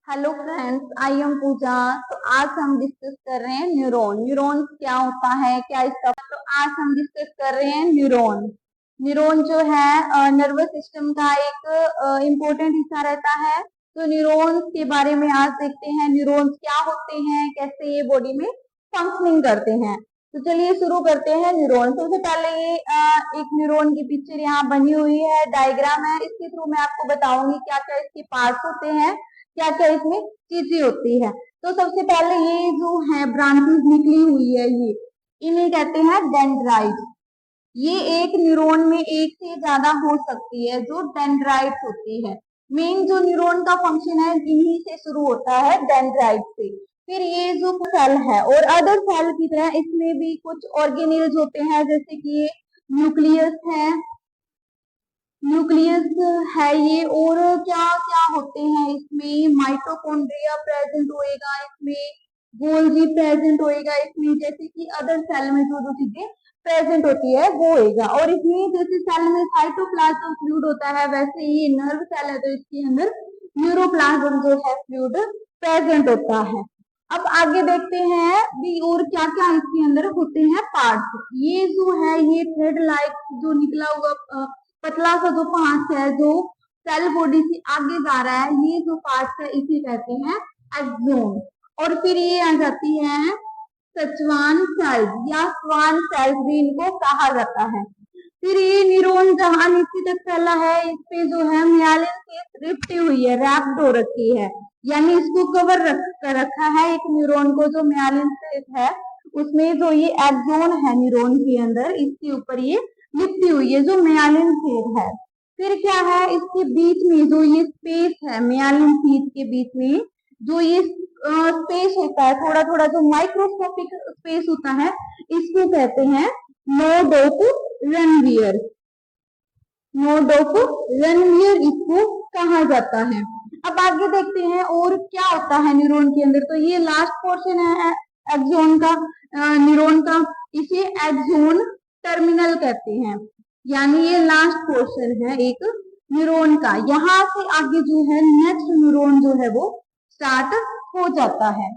Hello friends, I am पूजा। तो आज हम डिस्कस कर रहे हैं न्यूरॉन। न्यूरॉन क्या होता है, क्या इसका तो आज हम डिस्कस कर रहे हैं न्यूरॉन। न्यूरॉन जो है नर्वस सिस्टम का एक इम्पोर्टेंट हिस्सा रहता है। तो न्यूरॉन्स के बारे में आज देखते हैं, न्यूरॉन्स क्या होते हैं, कैसे ये बॉडी में फंक्शनिंग करते हैं। तो चलिए शुरू करते हैं न्यूरॉन। सबसे पहले ये एक न्यूरॉन की पिक्चर यहाँ बनी हुई है, डायग्राम है। इसके थ्रू मैं आपको बताऊंगी क्या क्या इसके पार्ट्स होते हैं, क्या क्या इसमें चीजें होती है। तो सबसे पहले ये जो है ब्रांचेस निकली हुई है, ये इन्हें कहते हैं डेंड्राइट। ये एक न्यूरॉन में एक से ज्यादा हो सकती है जो डेंड्राइट होती है। मेन जो न्यूरॉन का फंक्शन है इन्हीं से शुरू होता है, डेंड्राइट से। फिर ये जो सेल है और अदर सेल की तरह इसमें भी कुछ ऑर्गेनेल्स होते हैं, जैसे कि न्यूक्लियस है, न्यूक्लियस है ये। और क्या क्या होते हैं इसमें, माइटोकॉन्ड्रिया प्रेजेंट होएगा इसमें, गोल्जी प्रेजेंट होएगा इसमें, जैसे कि अदर सेल में जो जो चीजें प्रेजेंट होती है वो होएगा। और इसमें जैसे सेल में साइटोप्लाज्म फ्लूइड होता है, वैसे ये नर्व सेल है तो इसके अंदर न्यूरोप्लाज्म जो है फ्लूइड प्रेजेंट होता है। अब आगे देखते हैं भी और क्या क्या इसके अंदर होते हैं पार्ट्स। ये जो है ये थ्रेड लाइक जो निकला हुआ पतला सा जो पार्ट है जो सेल बॉडी से आगे जा रहा है, ये जो पार्ट है इसे कहते हैं एक्सोन। और फिर ये आ जाती है सचवान सेल्स या स्वान सेल्स भी इनको कहा जाता है। फिर ये न्यूरॉन जहां नीचे तक फैला है, इस पे जो है मियालिन से लिपटी हुई है, रैप्ड हो रखी है, यानी इसको कवर कर रखा है एक न्यूरॉन को जो मियालिन से है उसमें। जो ये एक्सोन है न्यूरॉन के अंदर, इसके ऊपर ये लिपटी हुई है जो मियालिन शेड है। फिर क्या है इसके बीच में जो ये स्पेस है, मियालिन शीट के बीच में जो ये स्पेस होता है, थोड़ा थोड़ा जो माइक्रोस्कोपिक स्पेस होता है, इसको कहते हैं node of Ranvier. Node of Ranvier इसको कहा जाता है। अब आगे देखते हैं और क्या होता है न्यूरॉन के अंदर। तो ये लास्ट पोर्शन है एक्सोन का, न्यूरॉन का, इसे एक्सोन टर्मिनल कहते हैं, यानी ये लास्ट पोर्शन है एक न्यूरॉन का। यहाँ से आगे जो है नेक्स्ट न्यूरॉन जो है वो स्टार्ट हो जाता है।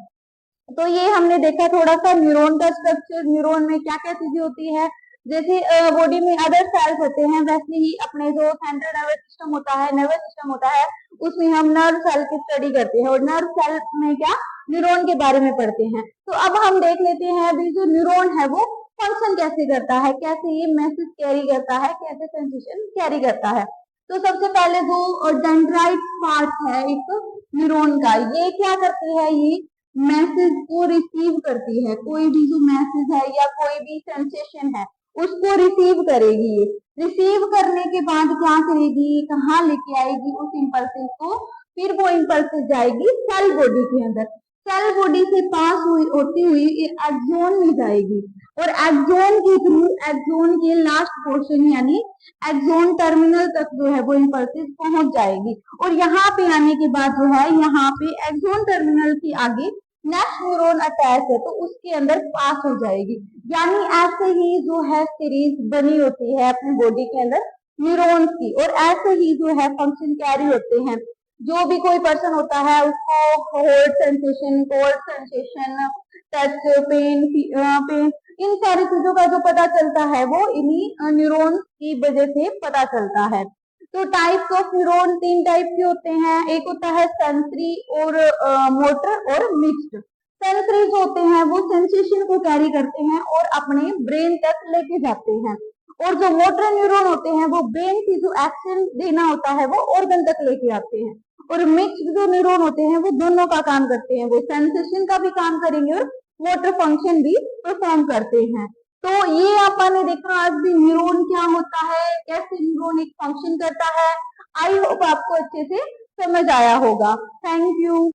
तो ये हमने देखा थोड़ा सा न्यूरॉन का स्ट्रक्चर, न्यूरॉन में क्या क्या चीजें होती है। जैसे बॉडी में अदर सेल्स होते हैं, वैसे ही अपने जो सेंट्रल नर्वस सिस्टम होता है, नर्वस सिस्टम होता है, उसमें हम नर्व सेल की स्टडी करते हैं और नर्व सेल में क्या न्यूरॉन के बारे में पढ़ते हैं। तो अब हम देख लेते हैं अभी जो न्यूरॉन है वो फंक्शन कैसे करता है, कैसे ये मैसेज कैरी करता है, कैसे सेंसेशन कैरी करता है। तो सबसे पहले जो डेंड्राइट पार्ट है एक न्यूरॉन का, ये क्या करती है, ये मैसेज को रिसीव करती है। कोई भी जो मैसेज है या कोई भी सेंसेशन है उसको रिसीव करेगी। रिसीव करने के बाद क्या करेगी, कहाँ लेके आएगी उस इम्पल्सिस को, फिर वो इम्पल्सिस जाएगी सेल बॉडी के अंदर। सेल बॉडी से पास हुई होती हुई एक्सोन में जाएगी और एक्सोन के थ्रू एक्सोन के लास्ट पोर्शन यानी एक्सोन टर्मिनल तक जो है वो इम्पल्सिस पहुंच जाएगी। और यहाँ पे आने के बाद जो है यहाँ पे एक्सोन टर्मिनल के आगे नेक्स्ट न्यूरॉन अटैच है तो उसके अंदर पास हो जाएगी। यानी ऐसे ही जो है सीरीज बनी होती है अपनी बॉडी के अंदर न्यूरॉन्स की, और ऐसे ही जो है फंक्शन कैरी होते हैं। जो भी कोई पर्सन होता है उसको hot sensation, cold sensation, touch, pain, pain, इन सारी चीजों का जो पता चलता है वो इन्हीं न्यूरॉन्स की वजह से पता चलता है। तो टाइप्स ऑफ न्यूरॉन तीन टाइप के होते हैं, एक होता है सेंसरी और मोटर और मिक्स्ड। सेंसरी जो होते हैं वो सेंसेशन को कैरी करते हैं और अपने ब्रेन तक लेके जाते हैं, और जो मोटर न्यूरॉन होते हैं वो ब्रेन की जो एक्शन देना होता है वो ऑर्गन तक लेके आते हैं। और मिक्स्ड जो न्यूरॉन होते हैं वो दोनों का काम करते हैं, वो सेंसेशन का भी काम करेंगे और मोटर फंक्शन भी परफॉर्म करते हैं। तो ये आपने देखा आज भी न्यूरॉन क्या होता है, कैसे न्यूरॉन एक फंक्शन करता है। आई होप आपको अच्छे से समझ आया होगा। Thank you.